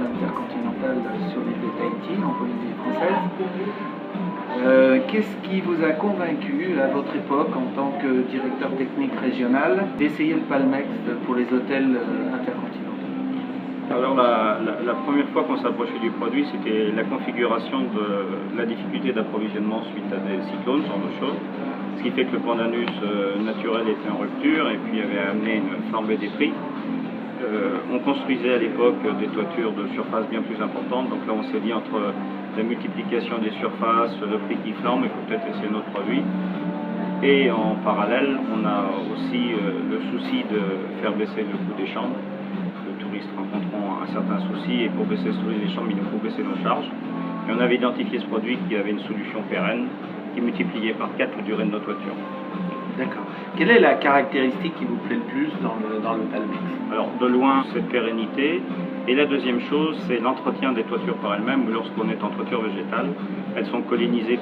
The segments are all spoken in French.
intercontinental sur l'île de Tahiti, en Polynésie française. Qu'est-ce qui vous a convaincu à votre époque, en tant que directeur technique régional, d'essayer le Palmex pour les hôtels intercontinentaux? Alors la première fois qu'on s'approchait du produit, c'était la configuration de la difficulté d'approvisionnement suite à des cyclones, ce genre de choses. Ce qui fait que le pandanus naturel était en rupture et puis avait amené une flambée des prix. On construisait à l'époque des toitures de surface bien plus importantes, donc là on s'est dit entre la multiplication des surfaces, le prix qui flambe, il faut peut-être essayer notre produit. Et en parallèle, on a aussi le souci de faire baisser le coût des chambres. Les touristes rencontreront un certain souci et pour baisser ce prix des chambres, il nous faut baisser nos charges. Et on avait identifié ce produit qui avait une solution pérenne qui multipliait par 4 la durée de nos toitures. D'accord. Quelle est la caractéristique qui vous plaît le plus dans le Palmex? Alors de loin, cette pérennité. Et la deuxième chose, c'est l'entretien des toitures par elles-mêmes. Lorsqu'on est en toiture végétale, elles sont pollinisées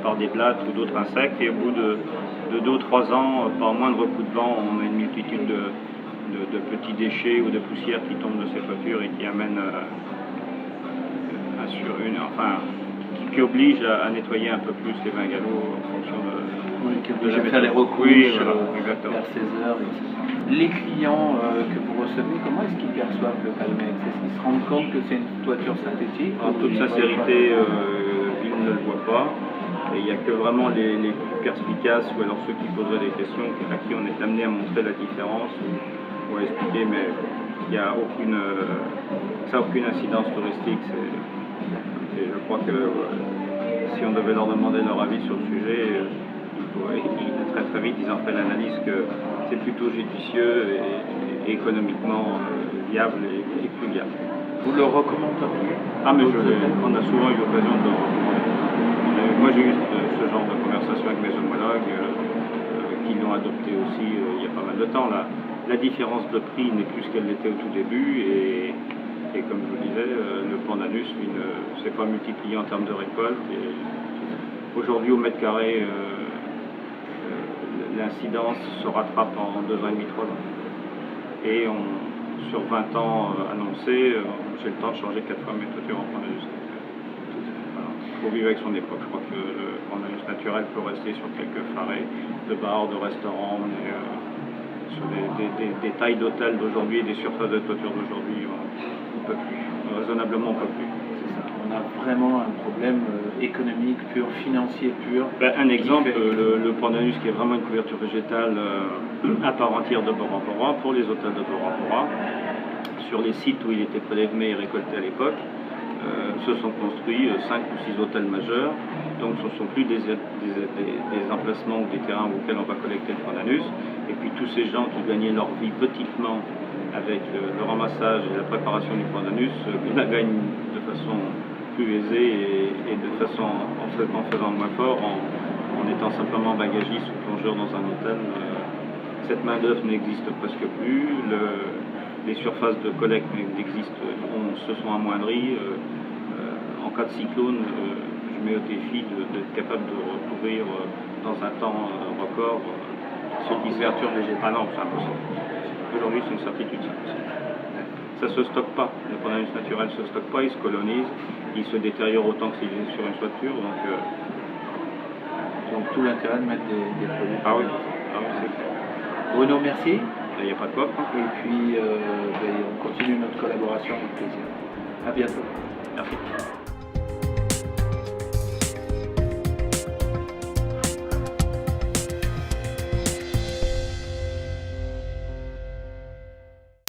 par des blattes ou d'autres insectes. Et au bout de 2 ou 3 ans, par moindre coup de vent, on a une multitude de petits déchets ou de poussières qui tombent de ces toitures et qui amènent qui oblige à nettoyer un peu plus les bungalows en fonction qui oblige à faire les recouches vers 16 heures, etc. Les clients que vous recevez, comment est-ce qu'ils perçoivent le Palmex? Est-ce qu'ils se rendent compte que c'est une toiture synthétique? En toute sincérité, ils ne le voient pas. Et il n'y a que vraiment les plus perspicaces ou alors ceux qui poseraient des questions à qui on est amené à montrer la différence ou à expliquer, mais il n'y a aucune incidence touristique. Et je crois que si on devait leur demander leur avis sur le sujet, très vite ils en feraient l'analyse que c'est plutôt judicieux et économiquement viable et plus viable. Vous le recommanderiez? Ah mais on a souvent eu l'occasion de le recommander. Moi j'ai eu ce genre de conversation avec mes homologues qui l'ont adopté aussi il y a pas mal de temps. La différence de prix n'est plus ce qu'elle l'était au tout début et comme je vous disais, le pandanus ne s'est pas multiplié en termes de récolte. Aujourd'hui, au mètre carré, l'incidence se rattrape en 2 ans et demi, 3 ans. Et sur 20 ans annoncés, j'ai le temps de changer 4 fois mes toitures en pandanus. Il faut vivre avec son époque. Je crois que le pandanus naturel peut rester sur quelques farets de bars, de restaurants, mais sur des tailles d'hôtels d'aujourd'hui et des surfaces de toiture d'aujourd'hui, on ne peut plus. Raisonnablement, on ne peut plus. C'est ça. On a vraiment un problème économique pur, financier pur. Un exemple, le pandanus qui est vraiment une couverture végétale à part entière de Bora Bora, pour les hôtels de Bora Bora, sur les sites où il était prélevé et récolté à l'époque, se sont construits 5 ou 6 hôtels majeurs. Donc ce ne sont plus des emplacements ou des terrains auxquels on va collecter le pandanus. Et puis tous ces gens qui gagnaient leur vie petitement avec le ramassage et la préparation du pandanus la gagnent de façon plus aisée et de façon en faisant moins fort, en étant simplement bagagiste ou plongeur dans un hôtel. Cette main d'œuvre n'existe presque plus. Les surfaces de collecte se sont amoindries. En cas de cyclone, je mets au défi d'être capable de recouvrir dans un temps record ce qui se couverture végétale. Ah non, c'est impossible. Aujourd'hui, c'est une certitude, c'est possible. Ça ne se stocke pas. Le pandanus naturel ne se stocke pas, il se colonise, il se détériore autant que s'il est sur une toiture. Donc tout l'intérêt de mettre des produits. Ah oui, c'est clair. Bruno, merci. Il n'y a pas de quoi. Et puis on continue notre collaboration avec plaisir. À bientôt. Merci.